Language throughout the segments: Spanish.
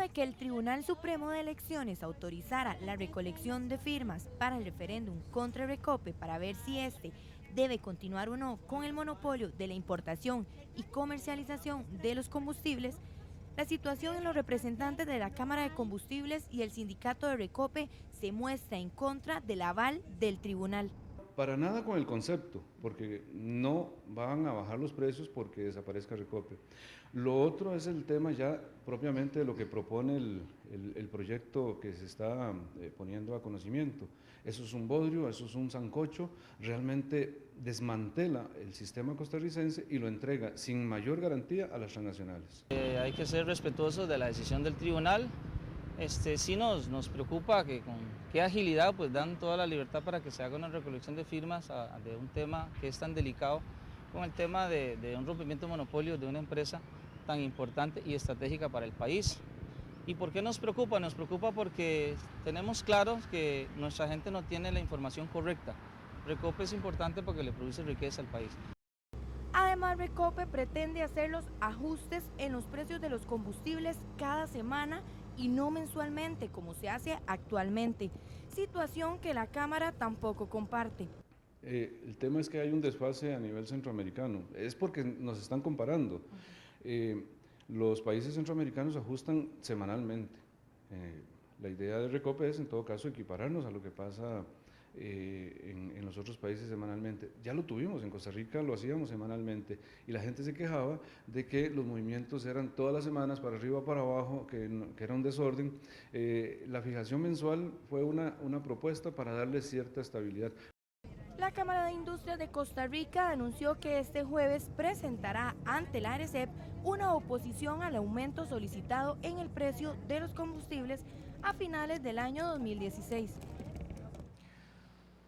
de que el Tribunal Supremo de Elecciones autorizara la recolección de firmas para el referéndum contra Recope para ver si este debe continuar o no con el monopolio de la importación y comercialización de los combustibles, la situación en los representantes de la Cámara de Combustibles y el sindicato de Recope se muestra en contra del aval del tribunal. Para nada con el concepto, porque no van a bajar los precios porque desaparezca Recope. Lo otro es el tema ya propiamente de lo que propone el proyecto que se está poniendo a conocimiento. Eso es un bodrio, eso es un sancocho, realmente desmantela el sistema costarricense y lo entrega sin mayor garantía a las transnacionales. Hay que ser respetuosos de la decisión del tribunal. Sí nos preocupa que con qué agilidad pues dan toda la libertad para que se haga una recolección de firmas de un tema que es tan delicado, con el tema de un rompimiento de monopolio de una empresa tan importante y estratégica para el país. ¿Y por qué nos preocupa? Nos preocupa porque tenemos claro que nuestra gente no tiene la información correcta. Recope es importante porque le produce riqueza al país. Además, Recope pretende hacer los ajustes en los precios de los combustibles cada semana y no mensualmente como se hace actualmente, situación que la Cámara tampoco comparte. El tema es que hay un desfase a nivel centroamericano, es porque nos están comparando. Los países centroamericanos ajustan semanalmente. La idea de Recope es en todo caso equipararnos a lo que pasa en los otros países semanalmente. Ya lo tuvimos, en Costa Rica lo hacíamos semanalmente y la gente se quejaba de que los movimientos eran todas las semanas, para arriba, para abajo, que era un desorden. La fijación mensual fue una propuesta para darle cierta estabilidad. La Cámara de Industrias de Costa Rica anunció que este jueves presentará ante la ARECEP una oposición al aumento solicitado en el precio de los combustibles a finales del año 2016.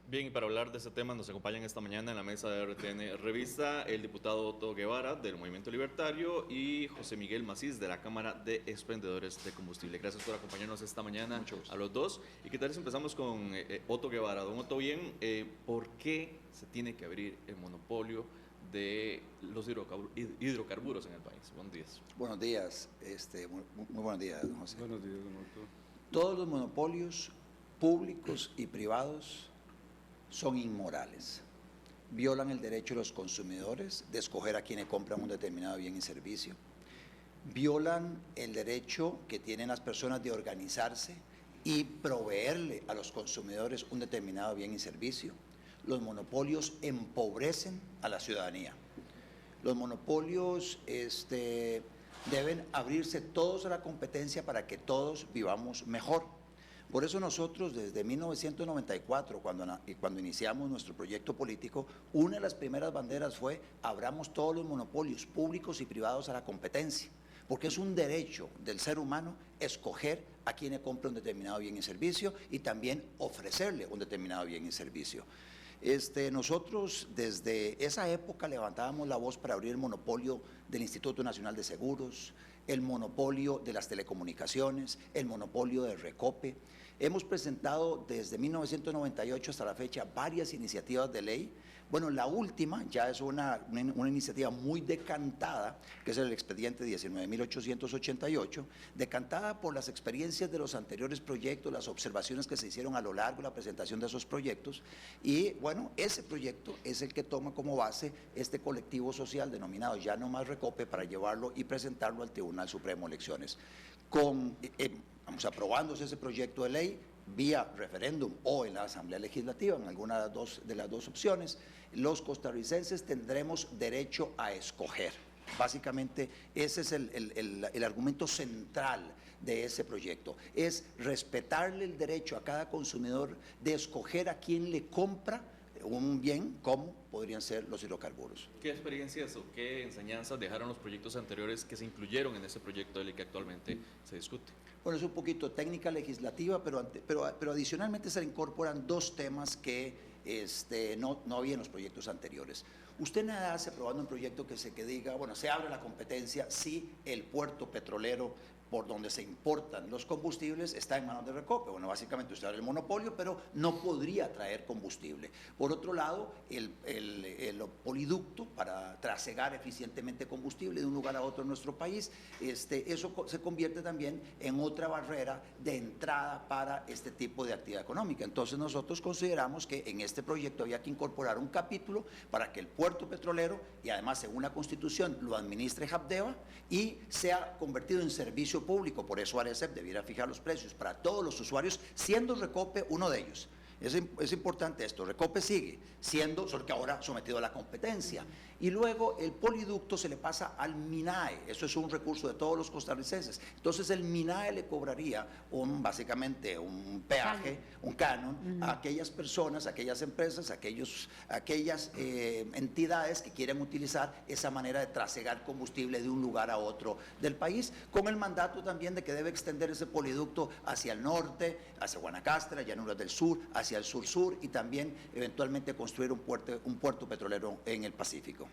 Bien, y para hablar de este tema nos acompañan esta mañana en la mesa de RTN Revista el diputado Otto Guevara del Movimiento Libertario y José Miguel Macís de la Cámara de Expendedores de Combustible. Gracias por acompañarnos esta mañana a los dos. ¿Y qué tal si empezamos con Otto Guevara? Don Otto, bien, ¿por qué se tiene que abrir el monopolio de los hidrocarburos en el país? Buenos días. Buenos días, muy buenos días, don José. Buenos días, don Otto. Todos los monopolios públicos y privados son inmorales. Violan el derecho de los consumidores de escoger a quienes compran un determinado bien y servicio. Violan el derecho que tienen las personas de organizarse y proveerle a los consumidores un determinado bien y servicio. Los monopolios empobrecen a la ciudadanía. Los monopolios deben abrirse todos a la competencia para que todos vivamos mejor. Por eso nosotros desde 1994, cuando iniciamos nuestro proyecto político, una de las primeras banderas fue abramos todos los monopolios públicos y privados a la competencia, porque es un derecho del ser humano escoger a quien compra un determinado bien y servicio y también ofrecerle un determinado bien y servicio. Nosotros desde esa época levantábamos la voz para abrir el monopolio del Instituto Nacional de Seguros, el monopolio de las telecomunicaciones, el monopolio de Recope. Hemos presentado desde 1998 hasta la fecha varias iniciativas de ley. Bueno, la última ya es una iniciativa muy decantada, que es el expediente 19.888, decantada por las experiencias de los anteriores proyectos, las observaciones que se hicieron a lo largo de la presentación de esos proyectos, y bueno, ese proyecto es el que toma como base este colectivo social denominado Ya No Más Recope para llevarlo y presentarlo al Tribunal Supremo de Elecciones. Vamos aprobándose ese proyecto de ley vía referéndum o en la Asamblea Legislativa, en alguna de las dos opciones, los costarricenses tendremos derecho a escoger. Básicamente ese es el argumento central de ese proyecto, es respetarle el derecho a cada consumidor de escoger a quién le compra un bien como podrían ser los hidrocarburos. ¿Qué experiencias o qué enseñanzas dejaron los proyectos anteriores que se incluyeron en ese proyecto de ley que actualmente se discute? Bueno, es un poquito técnica legislativa, pero adicionalmente se le incorporan dos temas que no había en los proyectos anteriores. Usted nada hace aprobando un proyecto que diga, bueno, se abre la competencia si el puerto petrolero por donde se importan los combustibles está en manos de Recope. Bueno, básicamente usted habla del monopolio, pero no podría traer combustible. Por otro lado, el poliducto para trasegar eficientemente combustible de un lugar a otro en nuestro país, eso se convierte también en otra barrera de entrada para este tipo de actividad económica. Entonces nosotros consideramos que en este proyecto había que incorporar un capítulo para que el puerto petrolero, y además según la Constitución, lo administre Habdeba y sea convertido en servicio público. Por eso Arecep debiera fijar los precios para todos los usuarios, siendo Recope uno de ellos. Es importante esto. Recope sigue siendo, solo que ahora sometido a la competencia. Y luego el poliducto se le pasa al MINAE. Eso es un recurso de todos los costarricenses. Entonces el MINAE le cobraría básicamente un peaje, un canon, a aquellas personas, a aquellas empresas, a aquellas entidades que quieren utilizar esa manera de trasegar combustible de un lugar a otro del país, con el mandato también de que debe extender ese poliducto hacia el norte, hacia Guanacaste, Llanuras del Sur, hacia el sur-sur, y también eventualmente construir un puerto petrolero en el Pacífico.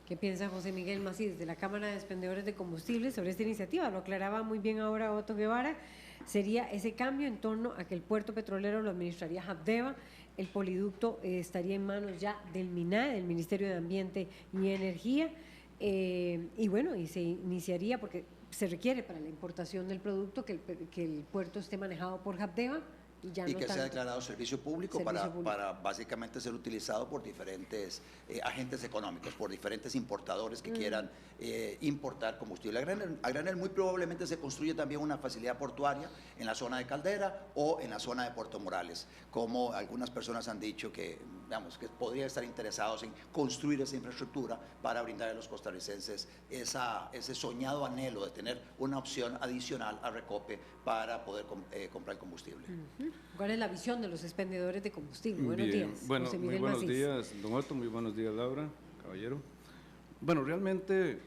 ¿Qué piensa José Miguel Macís de la Cámara de Expendedores de Combustibles sobre esta iniciativa? Lo aclaraba muy bien ahora Otto Guevara. Sería ese cambio en torno a que el puerto petrolero lo administraría Habdeba, el poliducto estaría en manos ya del MINAE, del Ministerio de Ambiente y Energía, y bueno, y se iniciaría, porque se requiere para la importación del producto que el puerto esté manejado por Habdeba, y que sea declarado servicio público, para básicamente ser utilizado por diferentes agentes económicos, por diferentes importadores que quieran importar combustible. A granel muy probablemente se construye también una facilidad portuaria en la zona de Caldera o en la zona de Puerto Morales, como algunas personas han dicho que podrían estar interesados en construir esa infraestructura para brindar a los costarricenses ese soñado anhelo de tener una opción adicional a Recope para poder comprar el combustible. ¿Cuál es la visión de los expendedores de combustible? Buenos Bien. días. Bueno, José muy Miguel buenos Macís. días, don Otto, muy buenos días, Laura, caballero. Bueno, realmente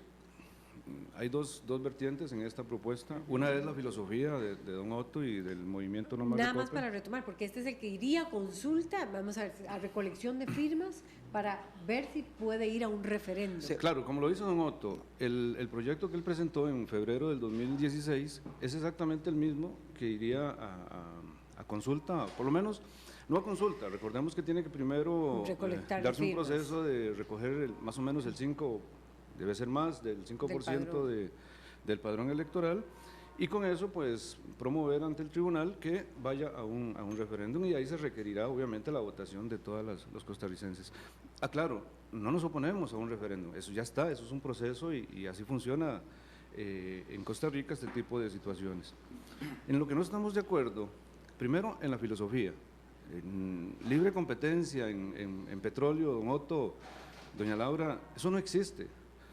hay dos vertientes en esta propuesta. Una es la filosofía de don Otto y del movimiento No Más Nada más Recope. para retomar, porque este es el que iría a consulta, vamos a recolección de firmas para ver si puede ir a un referéndum. Sí, claro, como lo hizo don Otto, el proyecto que él presentó en febrero del 2016 es exactamente el mismo que iría a consulta, por lo menos no a consulta. Recordemos que tiene que primero Recolectar darse un firmas. proceso de recoger más o menos el 5%, debe ser más del 5% del padrón electoral, y con eso pues promover ante el tribunal que vaya a un referéndum, y ahí se requerirá obviamente la votación de todos los costarricenses. Claro, no nos oponemos a un referéndum, eso ya está, eso es un proceso y así funciona en Costa Rica este tipo de situaciones. En lo que no estamos de acuerdo, primero en la filosofía, en libre competencia en petróleo, don Otto, doña Laura, eso no existe.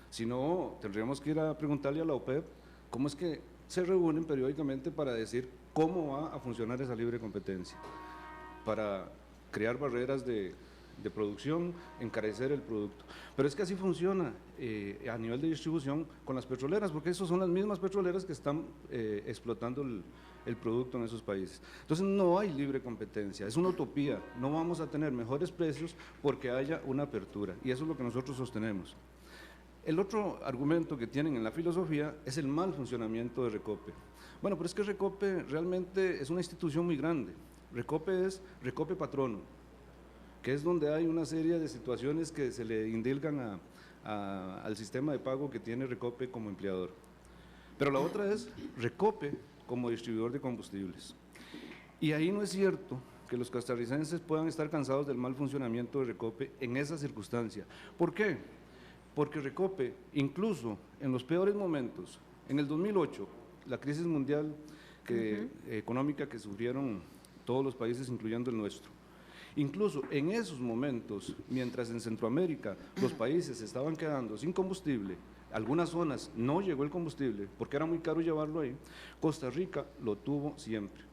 Si no, tendríamos que ir a preguntarle a la OPEP cómo es que se reúnen periódicamente para decir cómo va a funcionar esa libre competencia, para crear barreras de producción, encarecer el producto. Pero es que así funciona a nivel de distribución con las petroleras, porque esas son las mismas petroleras que están explotando el producto en esos países. Entonces no hay libre competencia, es una utopía, no vamos a tener mejores precios porque haya una apertura, y eso es lo que nosotros sostenemos. El otro argumento que tienen en la filosofía es el mal funcionamiento de Recope. Bueno, pero es que Recope realmente es una institución muy grande. Recope es Recope Patrono, que es donde hay una serie de situaciones que se le indilgan al sistema de pago que tiene Recope como empleador. Pero la otra es Recope como distribuidor de combustibles. Y ahí no es cierto que los costarricenses puedan estar cansados del mal funcionamiento de Recope en esa circunstancia. ¿Por qué? Porque Recope, incluso en los peores momentos, en el 2008, la crisis mundial económica que sufrieron todos los países, incluyendo el nuestro, incluso en esos momentos, mientras en Centroamérica los países estaban quedando sin combustible, algunas zonas no llegó el combustible porque era muy caro llevarlo ahí, Costa Rica lo tuvo siempre.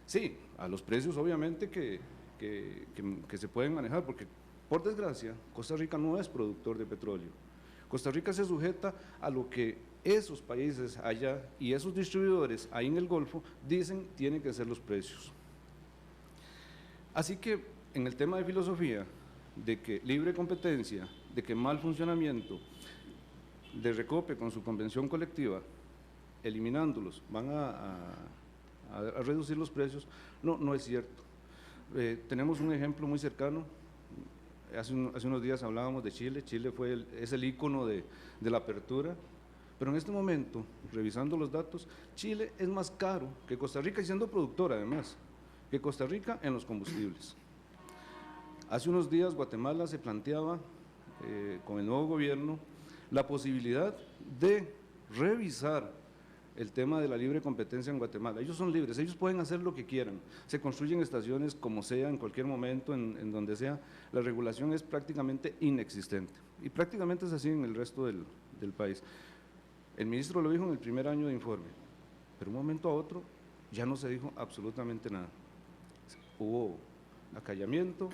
Sí, a los precios obviamente que se pueden manejar, porque por desgracia Costa Rica no es productor de petróleo. Costa Rica se sujeta a lo que esos países allá y esos distribuidores ahí en el Golfo dicen tienen que ser los precios. Así que en el tema de filosofía, de que libre competencia, de que mal funcionamiento de Recope con su convención colectiva, eliminándolos van a reducir los precios, no es cierto. Tenemos un ejemplo muy cercano. Hace unos días hablábamos de Chile. Chile es el ícono de la apertura, pero en este momento, revisando los datos, Chile es más caro que Costa Rica, y siendo productora además, que Costa Rica en los combustibles. Hace unos días Guatemala se planteaba, con el nuevo gobierno, la posibilidad de revisar el tema de la libre competencia en Guatemala. Ellos son libres, ellos pueden hacer lo que quieran, se construyen estaciones como sea, en cualquier momento, en donde sea. La regulación es prácticamente inexistente, y prácticamente es así en el resto del país. El ministro lo dijo en el primer año de informe, pero un momento a otro ya no se dijo absolutamente nada. Hubo acallamiento,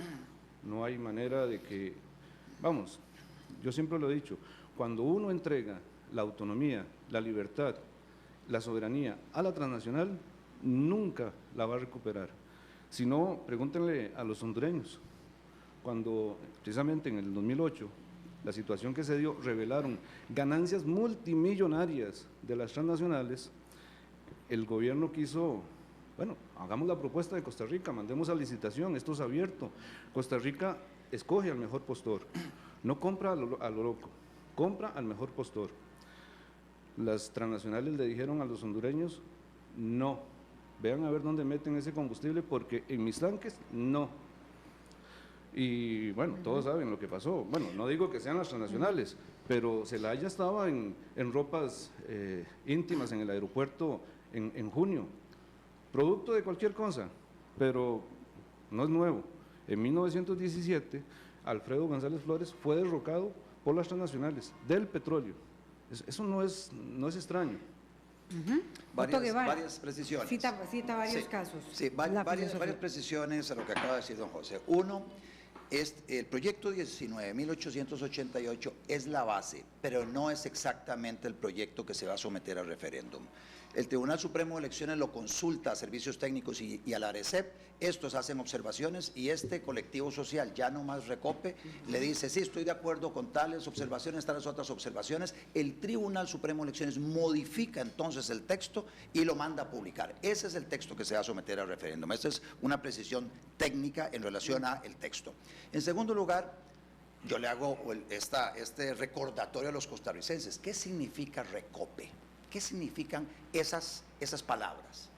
no hay manera de que, vamos, yo siempre lo he dicho, cuando uno entrega la autonomía, la libertad, la soberanía a la transnacional, nunca la va a recuperar. Si no, pregúntenle a los hondureños, cuando precisamente en el 2008, la situación que se dio, revelaron ganancias multimillonarias de las transnacionales, el gobierno quiso, bueno, hagamos la propuesta de Costa Rica, mandemos a licitación, esto es abierto. Costa Rica escoge al mejor postor, no compra a lo loco, compra al mejor postor. Las transnacionales le dijeron a los hondureños, no, vean a ver dónde meten ese combustible, porque en mis tanques no. Y bueno, todos saben lo que pasó. Bueno, no digo que sean las transnacionales, pero Zelaya estaba en ropas íntimas en el aeropuerto en junio, producto de cualquier cosa, pero no es nuevo. En 1917, Alfredo González Flores fue derrocado por las transnacionales del petróleo. Eso no es extraño. Varias precisiones. Cita varios casos. Sí, varias precisiones a lo que acaba de decir don José. Uno, el proyecto 19.888 es la base, pero no es exactamente el proyecto que se va a someter al referéndum. El Tribunal Supremo de Elecciones lo consulta a servicios técnicos y a la ARECEP, estos hacen observaciones y este colectivo social, ya no más Recope, le dice, sí, estoy de acuerdo con tales observaciones, tales otras observaciones. El Tribunal Supremo de Elecciones modifica entonces el texto y lo manda a publicar. Ese es el texto que se va a someter al referéndum. Esta es una precisión técnica en relación al texto. En segundo lugar, yo le hago este recordatorio a los costarricenses. ¿Qué significa Recope? ¿Qué significan esas palabras?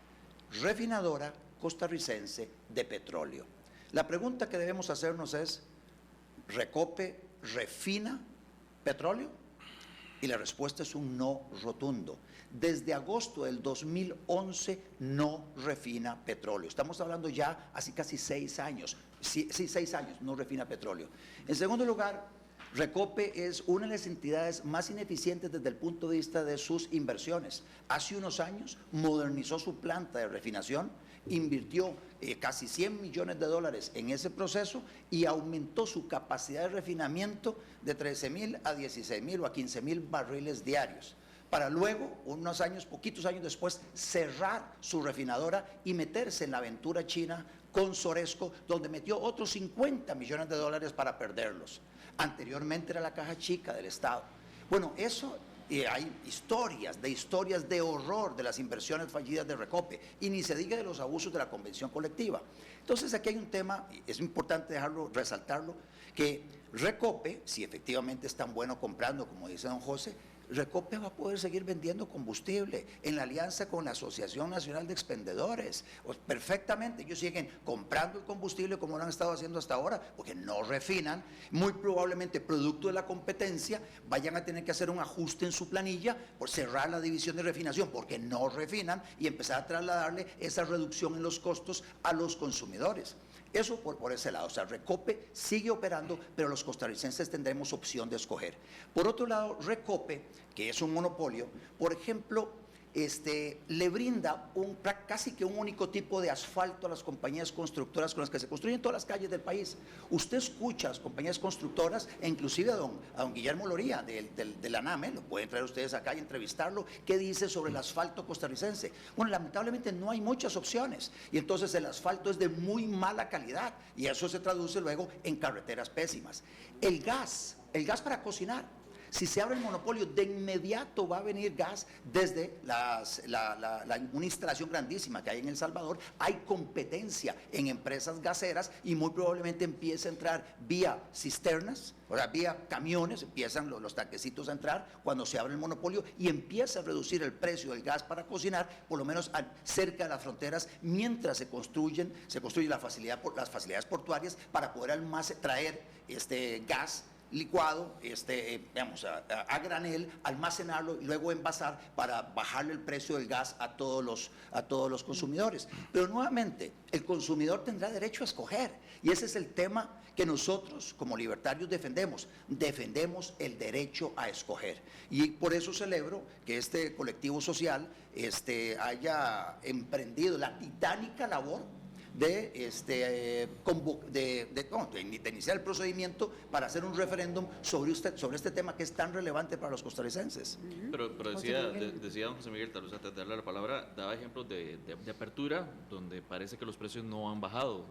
Refinadora costarricense de petróleo. La pregunta que debemos hacernos es, ¿Recope refina petróleo? Y la respuesta es un no rotundo. Desde agosto del 2011 no refina petróleo. Estamos hablando ya hace casi 6 años. Sí, 6 años no refina petróleo. En segundo lugar, Recope es una de las entidades más ineficientes desde el punto de vista de sus inversiones. Hace unos años modernizó su planta de refinación, invirtió casi $100 millones en ese proceso y aumentó su capacidad de refinamiento de 13.000 a 16.000 o a 15.000 barriles diarios, para luego, poquitos años después, cerrar su refinadora y meterse en la aventura china con Soresco, donde metió otros $50 millones para perderlos. Anteriormente era la caja chica del Estado. Bueno, eso, hay historias de horror de las inversiones fallidas de Recope, y ni se diga de los abusos de la convención colectiva. Entonces aquí hay un tema, y es importante resaltarlo, que Recope, si efectivamente es tan bueno comprando como dice don José, Recope va a poder seguir vendiendo combustible en la alianza con la Asociación Nacional de Expendedores. Perfectamente, ellos siguen comprando el combustible como lo han estado haciendo hasta ahora, porque no refinan. Muy probablemente, producto de la competencia, vayan a tener que hacer un ajuste en su planilla por cerrar la división de refinación, porque no refinan, y empezar a trasladarle esa reducción en los costos a los consumidores. Eso por ese lado, o sea, Recope sigue operando, pero los costarricenses tendremos opción de escoger. Por otro lado, Recope, que es un monopolio, por ejemplo, le brinda casi que un único tipo de asfalto a las compañías constructoras con las que se construyen todas las calles del país. Usted escucha a las compañías constructoras, e inclusive a don Guillermo Loría de la ANAME, lo pueden traer ustedes acá y entrevistarlo, ¿qué dice sobre el asfalto costarricense? Bueno, lamentablemente no hay muchas opciones, y entonces el asfalto es de muy mala calidad, y eso se traduce luego en carreteras pésimas. El gas para cocinar. Si se abre el monopolio, de inmediato va a venir gas desde una instalación grandísima que hay en El Salvador. Hay competencia en empresas gaseras y muy probablemente empiece a entrar vía cisternas, o sea, vía camiones, empiezan los tanquecitos a entrar cuando se abre el monopolio y empieza a reducir el precio del gas para cocinar, por lo menos cerca de las fronteras, mientras se construyen las facilidades portuarias para poder traer gas licuado, a granel, almacenarlo y luego envasar para bajarle el precio del gas a todos los consumidores. Pero nuevamente, el consumidor tendrá derecho a escoger y ese es el tema que nosotros como libertarios defendemos el derecho a escoger. Y por eso celebro que este colectivo social haya emprendido la titánica labor de iniciar el procedimiento para hacer un referéndum sobre este tema que es tan relevante para los costarricenses. Pero decía don José Miguel, tal vez antes de darle la palabra, daba ejemplos de apertura donde parece que los precios no han bajado.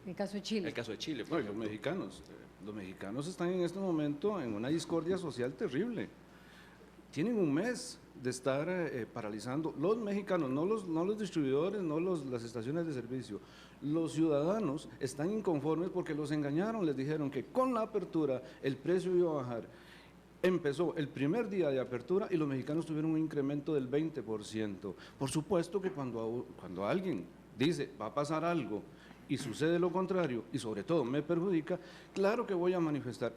El caso de Chile. El caso de Chile. No, y los mexicanos están en este momento en una discordia social terrible. Tienen un mes de estar paralizando, los mexicanos, no los distribuidores, no las estaciones de servicio, los ciudadanos están inconformes porque los engañaron, les dijeron que con la apertura el precio iba a bajar. Empezó el primer día de apertura y los mexicanos tuvieron un incremento del 20%. Por supuesto que cuando alguien dice va a pasar algo y sucede lo contrario, y sobre todo me perjudica, claro que voy a manifestar.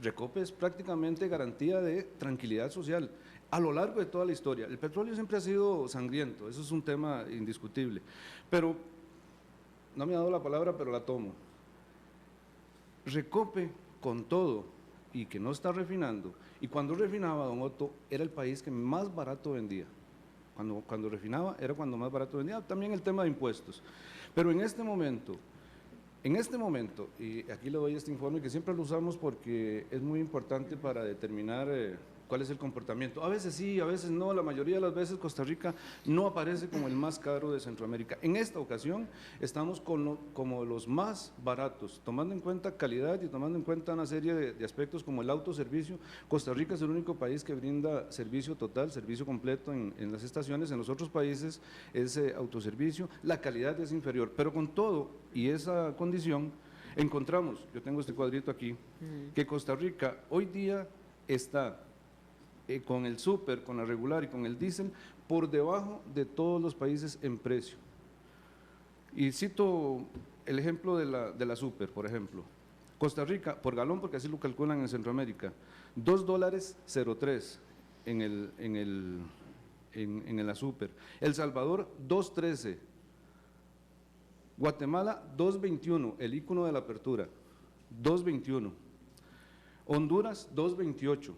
Recope es prácticamente garantía de tranquilidad social a lo largo de toda la historia. El petróleo siempre ha sido sangriento, eso es un tema indiscutible, pero no me ha dado la palabra, pero la tomo. Recope con todo y que no está refinando, y cuando refinaba, don Otto, era el país que más barato vendía. Cuando refinaba era cuando más barato vendía, también el tema de impuestos. Pero en este momento, y aquí le doy este informe que siempre lo usamos porque es muy importante para determinar cuál es el comportamiento. A veces sí, a veces no, la mayoría de las veces Costa Rica no aparece como el más caro de Centroamérica. En esta ocasión estamos como los más baratos, tomando en cuenta calidad y tomando en cuenta una serie de aspectos como el autoservicio. Costa Rica es el único país que brinda servicio total, servicio completo en las estaciones. En los otros países es autoservicio, la calidad es inferior, pero con todo y esa condición encontramos, yo tengo este cuadrito aquí, que Costa Rica hoy día está con el súper, con la regular y con el diésel, por debajo de todos los países en precio. Y cito el ejemplo de la súper, por ejemplo. Costa Rica, por galón, porque así lo calculan en Centroamérica, $2.03 en la súper. El Salvador, 2.13. Guatemala, 2.21, el ícono de la apertura, 2.21. Honduras, 2.28.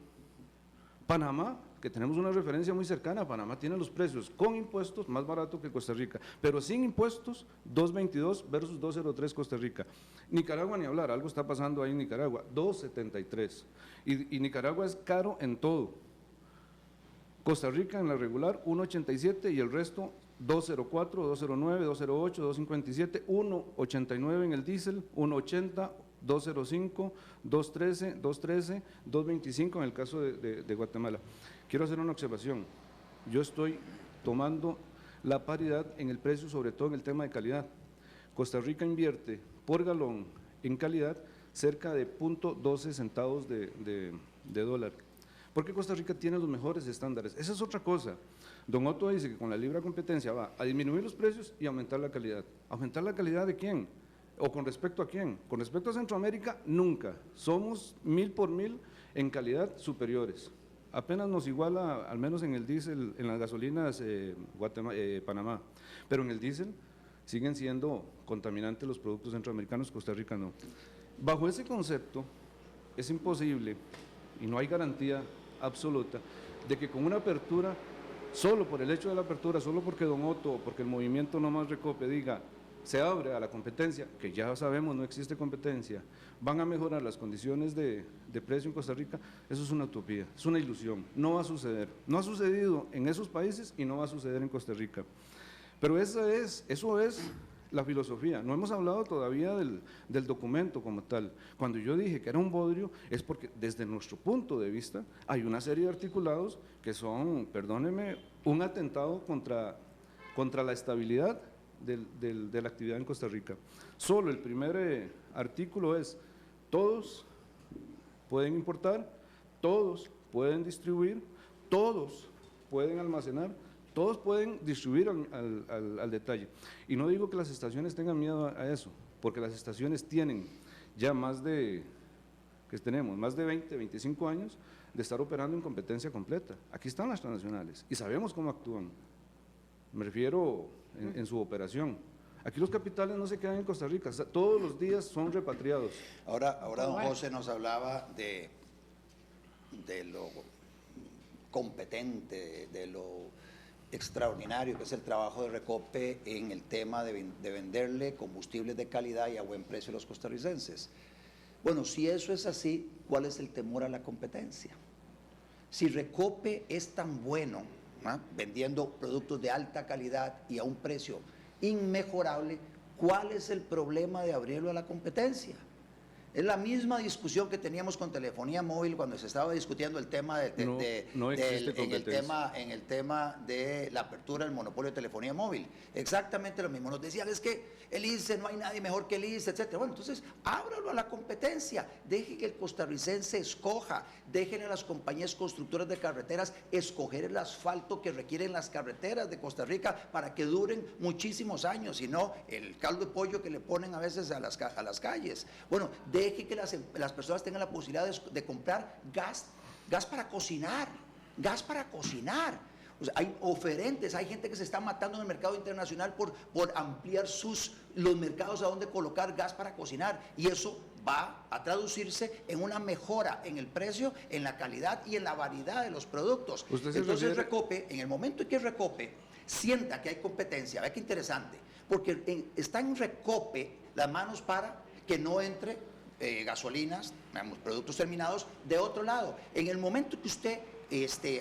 Panamá, que tenemos una referencia muy cercana, Panamá tiene los precios con impuestos más barato que Costa Rica, pero sin impuestos, 2.22 versus 2.03 Costa Rica. Nicaragua ni hablar, algo está pasando ahí en Nicaragua, 2.73. Y Nicaragua es caro en todo. Costa Rica en la regular, 1.87 y el resto 2.04, 2.09, 2.08, 2.57, 1.89 en el diésel, 1.80, 2.05, 2.13, 2.13, 2.25 en el caso de Guatemala. Quiero hacer una observación. Yo estoy tomando la paridad en el precio, sobre todo en el tema de calidad. Costa Rica invierte por galón en calidad cerca de 0.12 centavos de dólar. Porque Costa Rica tiene los mejores estándares. Esa es otra cosa. Don Otto dice que con la libre competencia va a disminuir los precios y aumentar la calidad. ¿Aumentar la calidad de quién? ¿O con respecto a quién? Con respecto a Centroamérica, nunca. Somos 1000 por 1000 en calidad superiores. Apenas nos iguala, al menos en el diésel, en las gasolinas Panamá. Pero en el diésel siguen siendo contaminantes los productos centroamericanos, Costa Rica no. Bajo ese concepto, es imposible y no hay garantía absoluta de que con una apertura, solo por el hecho de la apertura, solo porque don Otto, porque el movimiento No Más Recope diga, se abre a la competencia, que ya sabemos no existe competencia, van a mejorar las condiciones de precio en Costa Rica, eso es una utopía, es una ilusión, no va a suceder. No ha sucedido en esos países y no va a suceder en Costa Rica. Pero eso es la filosofía, no hemos hablado todavía del documento como tal. Cuando yo dije que era un bodrio, es porque desde nuestro punto de vista hay una serie de articulados que son, perdóneme, un atentado contra la estabilidad de la actividad en Costa Rica. Solo el primer artículo es: todos pueden importar, todos pueden distribuir, todos pueden almacenar, todos pueden distribuir al detalle. Y no digo que las estaciones tengan miedo a eso, porque las estaciones tienen ya más de 20, 25 años de estar operando en competencia completa. Aquí están las transnacionales y sabemos cómo actúan. Me refiero en su operación. Aquí los capitales no se quedan en Costa Rica, todos los días son repatriados. Ahora don José nos hablaba de lo competente, de lo extraordinario que es el trabajo de Recope en el tema de venderle combustibles de calidad y a buen precio a los costarricenses. Bueno, si eso es así, ¿cuál es el temor a la competencia? Si Recope es tan bueno, vendiendo productos de alta calidad y a un precio inmejorable, ¿cuál es el problema de abrirlo a la competencia? Es la misma discusión que teníamos con telefonía móvil cuando se estaba discutiendo el tema en el tema de la apertura del monopolio de telefonía móvil. Exactamente lo mismo. Nos decían, es que el ICE, no hay nadie mejor que el ICE, etcétera. Bueno, entonces ábralo a la competencia, deje que el costarricense escoja, dejen a las compañías constructoras de carreteras escoger el asfalto que requieren las carreteras de Costa Rica para que duren muchísimos años, y no el caldo de pollo que le ponen a veces a las calles. Bueno, deje que las personas tengan la posibilidad de comprar gas para cocinar, O sea, hay oferentes, hay gente que se está matando en el mercado internacional por ampliar los mercados a donde colocar gas para cocinar, y eso va a traducirse en una mejora en el precio, en la calidad y en la variedad de los productos. Entonces Recope, en el momento en que Recope sienta que hay competencia, vea qué interesante, porque está en Recope las manos para que no entre gasolinas, productos terminados de otro lado. En el momento que usted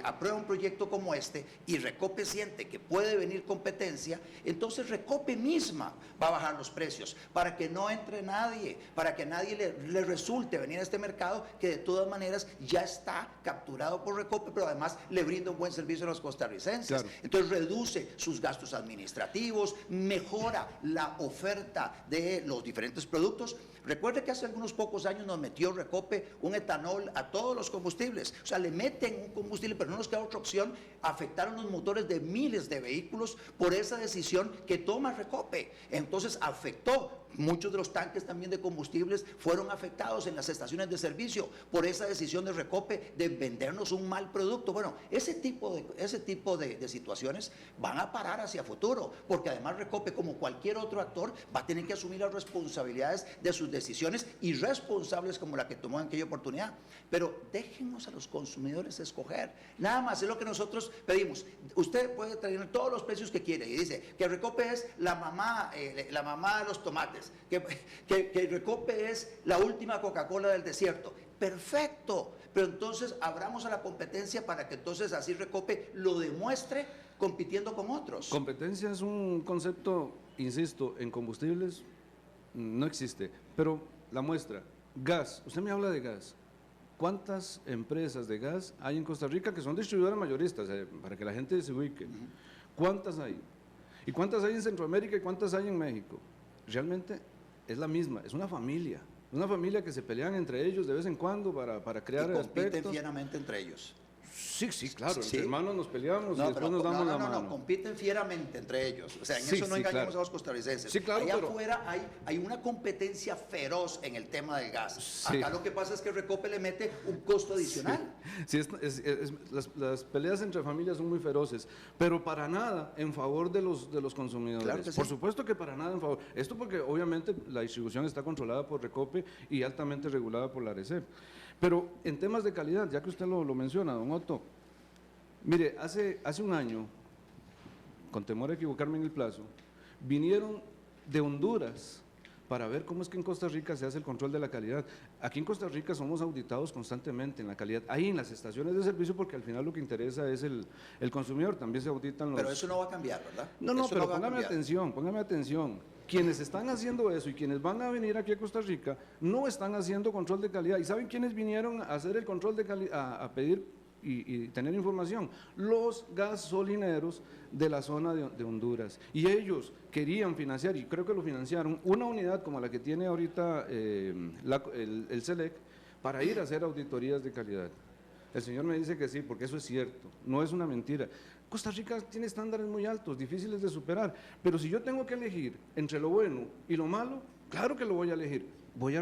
aprueba un proyecto como este y Recope siente que puede venir competencia, entonces Recope misma va a bajar los precios para que no entre nadie, para que a nadie le resulte venir a este mercado que de todas maneras ya está capturado por Recope, pero además le brinda un buen servicio a los costarricenses. Claro. Entonces reduce sus gastos administrativos, mejora la oferta de los diferentes productos. Recuerde que hace algunos pocos años nos metió Recope un etanol a todos los combustibles, o sea, le meten un combustible, pero no nos queda otra opción. Afectaron los motores de miles de vehículos por esa decisión que toma Recope. Entonces afectó. Muchos de los tanques también de combustibles fueron afectados en las estaciones de servicio por esa decisión de Recope de vendernos un mal producto. Bueno, ese tipo de situaciones van a parar hacia futuro, porque además Recope, como cualquier otro actor, va a tener que asumir las responsabilidades de sus decisiones irresponsables como la que tomó en aquella oportunidad. Pero déjenos a los consumidores escoger. Nada más es lo que nosotros pedimos. Usted puede traer todos los precios que quiere y dice que Recope es la mamá de los tomates, que Recope es la última Coca-Cola del desierto. Perfecto, pero entonces abramos a la competencia para que entonces así Recope lo demuestre compitiendo con otros. Competencia es un concepto, insisto, en combustibles no existe, pero la muestra, gas, usted me habla de gas. ¿Cuántas empresas de gas hay en Costa Rica que son distribuidoras mayoristas, para que la gente se ubique? ¿Cuántas hay? ¿Y cuántas hay en Centroamérica y cuántas hay en México? Realmente es la misma, es una familia que se pelean entre ellos de vez en cuando para crear aspectos. Y compiten fieramente entre ellos. Sí, claro, entre hermanos nos peleamos y después nos damos la mano. No, compiten fieramente entre ellos. O sea, en eso no engañamos a los costarricenses. Sí, claro, allá afuera hay una competencia feroz en el tema del gas. Sí. Acá lo que pasa es que Recope le mete un costo adicional. Sí, las peleas entre familias son muy feroces, pero para nada en favor de los consumidores. Claro que sí. Por supuesto que para nada en favor. Esto porque obviamente la distribución está controlada por Recope y altamente regulada por la ARECEP. Pero en temas de calidad, ya que usted lo menciona, don Otto, mire, hace un año, con temor a equivocarme en el plazo, vinieron de Honduras para ver cómo es que en Costa Rica se hace el control de la calidad. Aquí en Costa Rica somos auditados constantemente en la calidad, ahí en las estaciones de servicio, porque al final lo que interesa es el consumidor, también se auditan los… Pero eso no va a cambiar, ¿verdad? No, pero póngame atención. quienes están haciendo eso y quienes van a venir aquí a Costa Rica no están haciendo control de calidad. ¿Y saben quiénes vinieron a hacer el control de calidad, a pedir y tener información? Los gasolineros de la zona de Honduras. Y ellos querían financiar, y creo que lo financiaron, una unidad como la que tiene ahorita el SELEC para ir a hacer auditorías de calidad. El señor me dice que sí, porque eso es cierto, no es una mentira. Costa Rica tiene estándares muy altos, difíciles de superar, pero si yo tengo que elegir entre lo bueno y lo malo, claro que lo voy a elegir. Voy a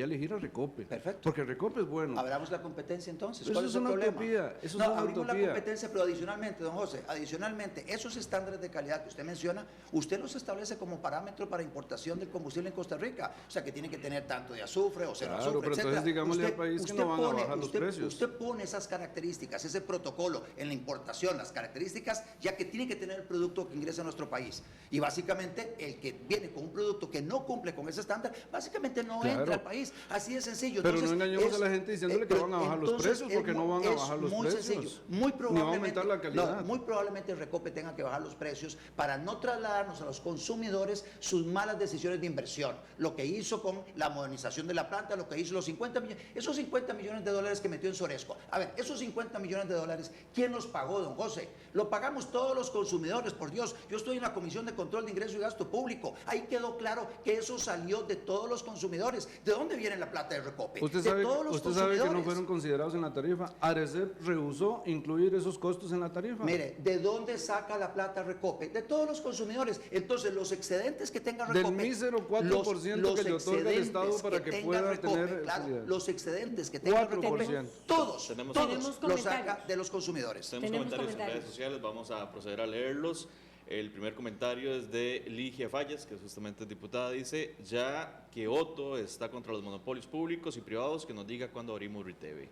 elegir a Recope. Perfecto. Porque Recope es bueno. Abramos la competencia entonces. Eso ¿Cuál es el una problema? utopía, eso no, es una abrimos la utopía. competencia, pero adicionalmente, don José, adicionalmente, esos estándares de calidad que usted menciona, usted los establece como parámetro para importación del combustible en Costa Rica. O sea, que tiene que tener tanto de azufre o cero Claro, azufre, pero etcétera. entonces digámosle al país que no van a bajar los precios. Usted pone esas características, ese protocolo en la importación, las características, ya que tiene que tener el producto que ingresa a nuestro país. Y básicamente, el que viene con un producto que no cumple con ese estándar, básicamente no Claro. entra al país. Así de sencillo. Pero Entonces, no engañemos a la gente diciéndole que van a bajar los precios, porque no van a bajar los muy precios. Sencillo, muy Ni probablemente, va a aumentar la calidad. no, muy probablemente Recope tenga que bajar los precios para no trasladarnos a los consumidores sus malas decisiones de inversión. Lo que hizo con la modernización de la planta, lo que hizo los 50 millones, esos 50 millones de dólares que metió en Soresco. A ver, esos 50 millones de dólares, ¿quién los pagó, don José? Lo pagamos todos los consumidores, por Dios. Yo estoy en la Comisión de Control de Ingreso y Gasto Público. Ahí quedó claro que eso salió de todos los consumidores. ¿De dónde viene la plata de Recope? Usted De sabe que no consumidores. fueron considerados en la tarifa. Arecep rehusó incluir esos costos en la tarifa. Mire, ¿de dónde saca la plata Recope? De todos los consumidores. Entonces, los excedentes que tenga Recope... Del mísero 4% que le otorga el Estado para que pueda tener claro, calidad. los excedentes que tenga 4%. Recope, todos Tenemos los comentarios. saca de los consumidores. Tenemos Tenemos comentarios en comentarios. redes sociales, vamos a proceder a leerlos. El primer comentario es de Ligia Fallas, que justamente es diputada, dice, ya que Otto está contra los monopolios públicos y privados, que nos diga cuándo abrimos RITEVE.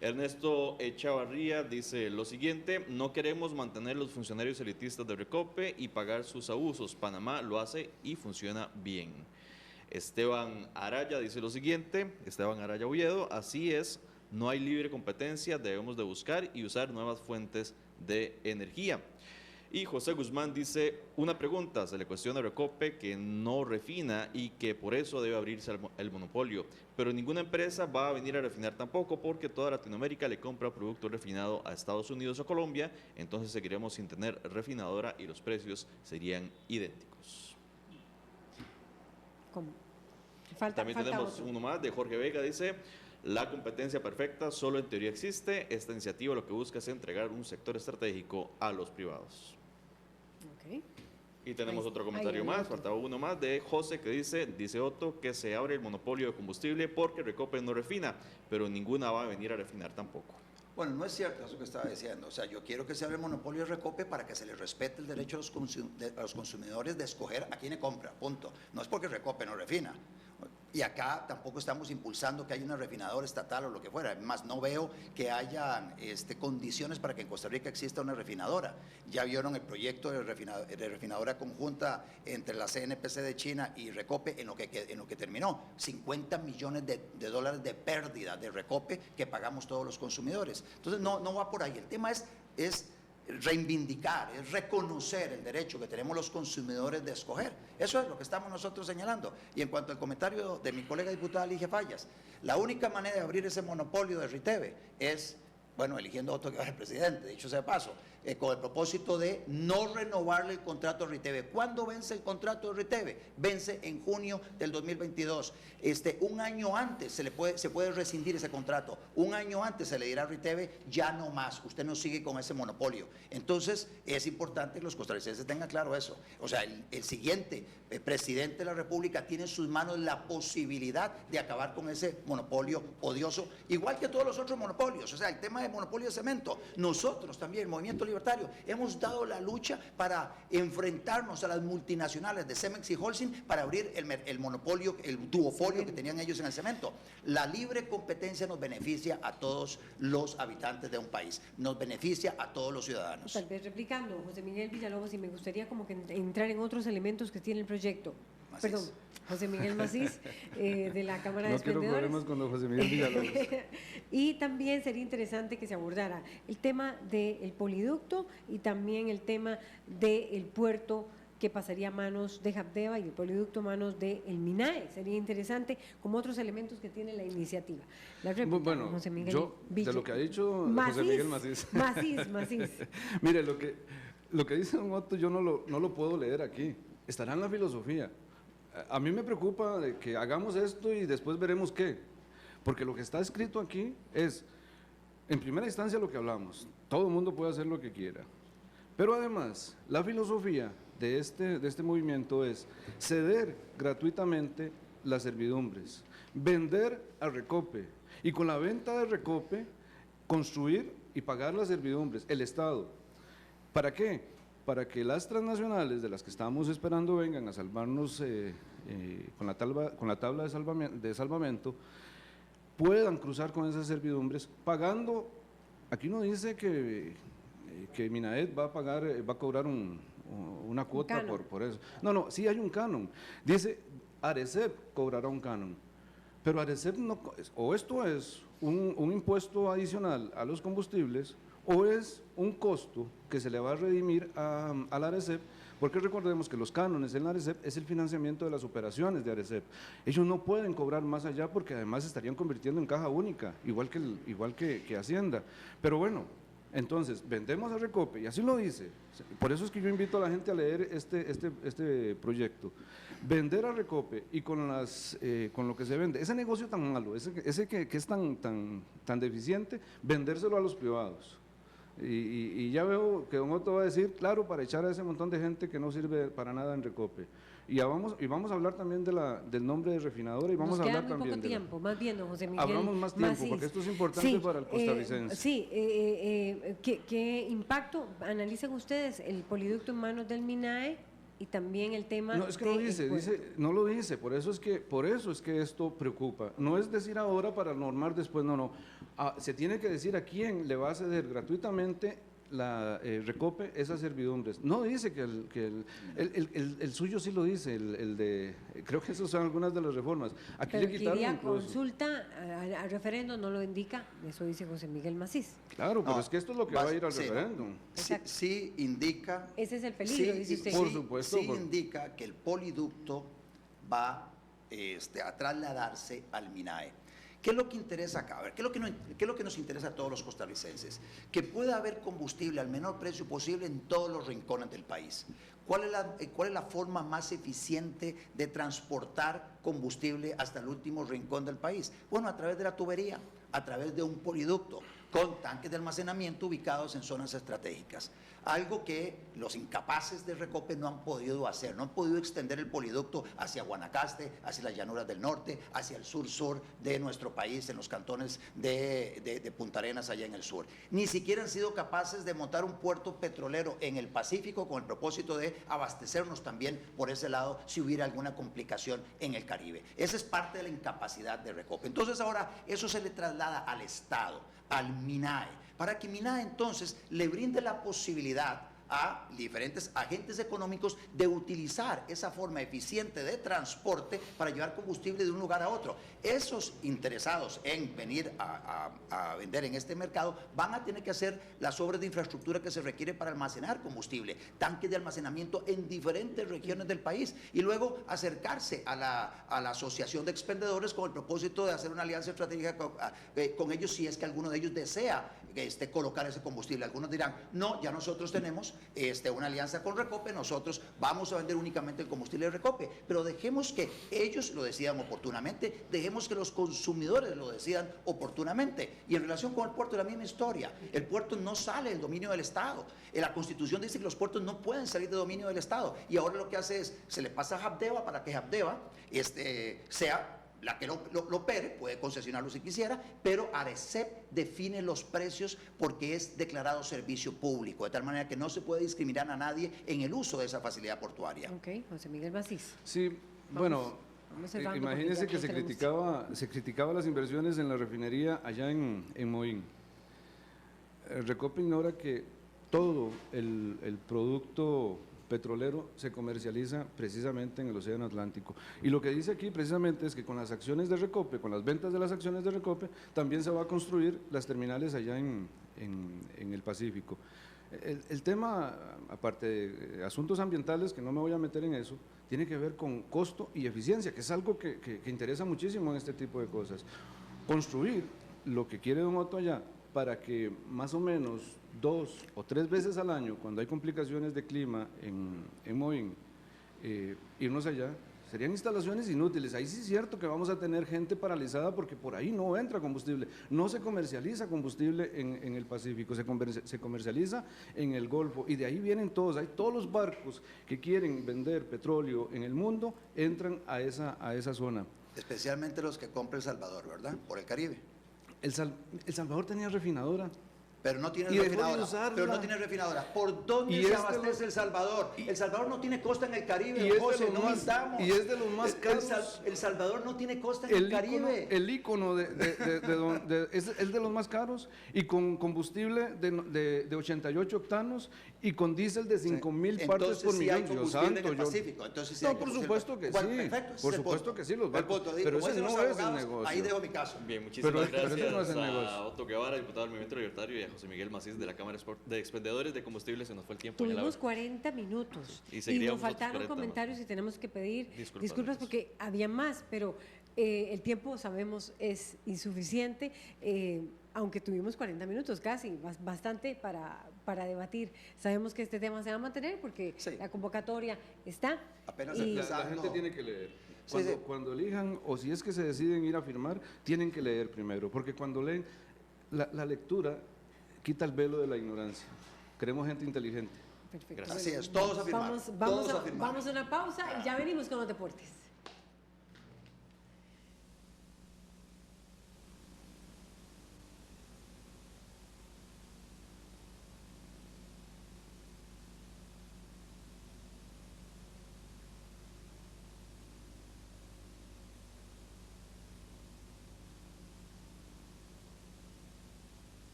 Ernesto Echavarría dice lo siguiente, no queremos mantener los funcionarios elitistas de Recope y pagar sus abusos. Panamá lo hace y funciona bien. Esteban Araya dice lo siguiente, Esteban Araya Oviedo, así es, no hay libre competencia, debemos de buscar y usar nuevas fuentes de energía. Y José Guzmán dice, una pregunta, se le cuestiona a Recope que no refina y que por eso debe abrirse el monopolio, pero ninguna empresa va a venir a refinar tampoco porque toda Latinoamérica le compra producto refinado a Estados Unidos o Colombia, entonces seguiremos sin tener refinadora y los precios serían idénticos. ¿Cómo? También falta tenemos otro. uno más de Jorge Vega, dice, la competencia perfecta solo en teoría existe, esta iniciativa lo que busca es entregar un sector estratégico a los privados. Ok. Y tenemos Ahí- otro ahí comentario hay más, otro. faltaba uno más de José que dice Otto que se abre el monopolio de combustible porque Recope no refina, pero ninguna va a venir a refinar tampoco. Bueno, no es cierto eso que estaba diciendo. O sea, yo quiero que se abra el monopolio de Recope para que se les respete el derecho a los consumidores de escoger a quién le compra, punto. No es porque Recope no refina. Y acá tampoco estamos impulsando que haya una refinadora estatal o lo que fuera. Además, no veo que haya condiciones para que en Costa Rica exista una refinadora. Ya vieron el proyecto de refinadora conjunta entre la CNPC de China y Recope en lo que terminó. 50 millones de dólares de pérdida de Recope que pagamos todos los consumidores. Entonces, no va por ahí. El tema es reivindicar, es reconocer el derecho que tenemos los consumidores de escoger. Eso es lo que estamos nosotros señalando. Y en cuanto al comentario de mi colega diputada Ligia Fallas, la única manera de abrir ese monopolio de RITEVE es, bueno, eligiendo a Otto Guevara presidente, dicho sea de paso, con el propósito de no renovarle el contrato a RITEVE. ¿Cuándo vence el contrato de RITEVE? Vence en junio del 2022. Un año antes se puede rescindir ese contrato. Un año antes se le dirá a RITEVE, ya no más, usted no sigue con ese monopolio. Entonces, es importante que los costarricenses tengan claro eso. O sea, el siguiente presidente de la República tiene en sus manos la posibilidad de acabar con ese monopolio odioso, igual que todos los otros monopolios. O sea, el tema del monopolio de cemento, nosotros también, el Movimiento Libertario, hemos dado la lucha para enfrentarnos a las multinacionales de Cemex y Holcim para abrir el monopolio, el duopolio que tenían ellos en el cemento. La libre competencia nos beneficia a todos los habitantes de un país, nos beneficia a todos los ciudadanos. Tal vez replicando, José Miguel Villalobos, y me gustaría como que entrar en otros elementos que tiene el proyecto. Macís. Perdón, José Miguel Macís, de la Cámara de No quiero Expendedores. problemas con don José Miguel Villalobos. Y también sería interesante que se abordara el tema del poliducto y también el tema del puerto que pasaría a manos de Habdeba y el poliducto a manos del MINAE. Sería interesante, como otros elementos que tiene la iniciativa. La réplica, Bueno, José Miguel yo, Villa. de lo que ha dicho Macís, José Miguel Macís. Macís. Mire, lo que dice don Otto yo no lo puedo leer aquí. Estará en la filosofía. A mí me preocupa de que hagamos esto y después veremos qué. Porque lo que está escrito aquí es, en primera instancia, lo que hablamos. Todo el mundo puede hacer lo que quiera. Pero además, la filosofía de este movimiento es ceder gratuitamente las servidumbres, vender a recope y con la venta de recope construir y pagar las servidumbres, el Estado. ¿Para qué? Para que las transnacionales de las que estamos esperando vengan a salvarnos con la tabla de salvamento, puedan cruzar con esas servidumbres pagando. Aquí no dice que Minaet va a cobrar una cuota por eso. No, sí hay un canon. Dice, Arecep cobrará un canon, pero Arecep no, o esto es un impuesto adicional a los combustibles, o es un costo que se le va a redimir a la Arecep, porque recordemos que los cánones en la Arecep es el financiamiento de las operaciones de Arecep. Ellos no pueden cobrar más allá porque además se estarían convirtiendo en caja única, igual que Hacienda. Pero bueno, entonces vendemos a recope, y así lo dice. Por eso es que yo invito a la gente a leer este proyecto. Vender a recope y con lo que se vende, ese negocio tan malo, ese que es tan deficiente, vendérselo a los privados. Y ya veo que don Otto va a decir, claro, para echar a ese montón de gente que no sirve para nada en recope. Y vamos a hablar también del nombre de refinadora y vamos a hablar también poco tiempo, más bien, don José Miguel hablamos más tiempo, Macís. porque esto es importante para el costarricense. ¿Qué impacto analizan ustedes el poliducto en manos del MINAE y también el tema? No, es que no no lo dice, por eso es que esto preocupa. No es decir ahora para normar después, no. Se tiene que decir a quién le va a ceder gratuitamente la recope esas servidumbres. No dice que el suyo sí lo dice, creo que esas son algunas de las reformas. Aquí pero le quitaron que iría incluso. Consulta al referendo no lo indica, eso dice José Miguel Macís. Claro, pero es que esto es lo que va a ir al referéndum. Sí indica. Ese es el peligro, dice usted. Por supuesto. Sí indica que el poliducto va a trasladarse al MINAE. ¿Qué es lo que interesa acá? A ver, ¿qué es lo que nos interesa a todos los costarricenses? Que pueda haber combustible al menor precio posible en todos los rincones del país. ¿Cuál es la forma más eficiente de transportar combustible hasta el último rincón del país? Bueno, a través de la tubería, a través de un poliducto, con tanques de almacenamiento ubicados en zonas estratégicas. Algo que los incapaces de Recope no han podido hacer, no han podido extender el poliducto hacia Guanacaste, hacia las llanuras del norte, hacia el sur-sur de nuestro país, en los cantones de Punta Arenas, allá en el sur. Ni siquiera han sido capaces de montar un puerto petrolero en el Pacífico con el propósito de abastecernos también por ese lado si hubiera alguna complicación en el Caribe. Esa es parte de la incapacidad de Recope. Entonces ahora eso se le traslada al Estado, al MINAE, para que MINAE entonces le brinde la posibilidad a diferentes agentes económicos de utilizar esa forma eficiente de transporte para llevar combustible de un lugar a otro. Esos interesados en venir a vender en este mercado van a tener que hacer las obras de infraestructura que se requiere para almacenar combustible, tanques de almacenamiento en diferentes regiones del país y luego acercarse a la asociación de expendedores con el propósito de hacer una alianza estratégica con ellos si es que alguno de ellos desea colocar ese combustible. Algunos dirán, no, ya nosotros tenemos una alianza con Recope, nosotros vamos a vender únicamente el combustible de Recope, pero dejemos que ellos lo decidan oportunamente, dejemos que los consumidores lo decidan oportunamente. Y en relación con el puerto, la misma historia. El puerto no sale del dominio del Estado. La Constitución dice que los puertos no pueden salir del dominio del Estado. Y ahora lo que hace es, se le pasa a Habdeba para que Habdeba sea la que lo opere, puede concesionarlo si quisiera, pero Arecep define los precios porque es declarado servicio público, de tal manera que no se puede discriminar a nadie en el uso de esa facilidad portuaria. Ok, José Miguel Macís. Sí, bueno, imagínense que se criticaba las inversiones en la refinería allá en Moín. Recope ignora que todo el producto petrolero se comercializa precisamente en el Océano Atlántico. Y lo que dice aquí precisamente es que con las acciones de Recope, con las ventas de las acciones de Recope, también se va a construir las terminales allá en el Pacífico. El tema, aparte de asuntos ambientales, que no me voy a meter en eso, tiene que ver con costo y eficiencia, que es algo que interesa muchísimo en este tipo de cosas. Construir lo que quiere don Otto allá para que más o menos 2 o 3 veces al año, cuando hay complicaciones de clima en Moín, irnos allá, serían instalaciones inútiles. Ahí sí es cierto que vamos a tener gente paralizada porque por ahí no entra combustible, no se comercializa combustible en el Pacífico, se comercializa en el Golfo y de ahí vienen todos, hay todos los barcos que quieren vender petróleo en el mundo, entran a esa zona. Especialmente los que compra El Salvador, ¿verdad? Por el Caribe. El Salvador tenía refinadora. Pero no tiene Y dejó de refinadora. usarla. Pero no tiene refinadora. ¿Por dónde Y se es de abastece los- El Salvador? El Salvador no tiene costa en el Caribe, Y don es de José, los no más- mintamos. y es de los más caros. El Salvador no tiene costa en el Caribe. El ícono es de los más caros y con combustible de 88 octanos y con diésel de 5,000 partes Entonces, por sí millón. hay Dios combustible santo, en el Pacífico. Entonces, sí no, hay por combustible. supuesto que Bueno, sí. perfecto, ese Por es el supuesto punto. que sí, los El barcos. punto, Pero como ese dicen no los es el abogados, negocio. ahí dejo mi caso. Bien, muchísimas Pero ese gracias no es el a negocio. Otto Guevara, diputado del Movimiento Libertario, y a José Miguel Macís de la Cámara de Expendedores de Combustibles. Se nos fue el tiempo. Tuvimos 40 minutos Y y seguiríamos nos otros faltaron 40 más. comentarios y tenemos que pedir Disculpas, disculpas porque había más, pero el tiempo, sabemos, es insuficiente, aunque tuvimos 40 minutos casi, bastante para debatir. Sabemos que este tema se va a mantener porque Sí. la convocatoria está. Apenas y- La gente no. tiene que leer. Sí, sí. Cuando elijan, o si es que se deciden ir a firmar, tienen que leer primero, porque cuando leen, la lectura quita el velo de la ignorancia. Queremos gente inteligente. Perfecto. Gracias. Así es, todos a firmar. Todos a firmar. Vamos a una pausa y ya venimos con los deportes.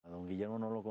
A don Guillermo no lo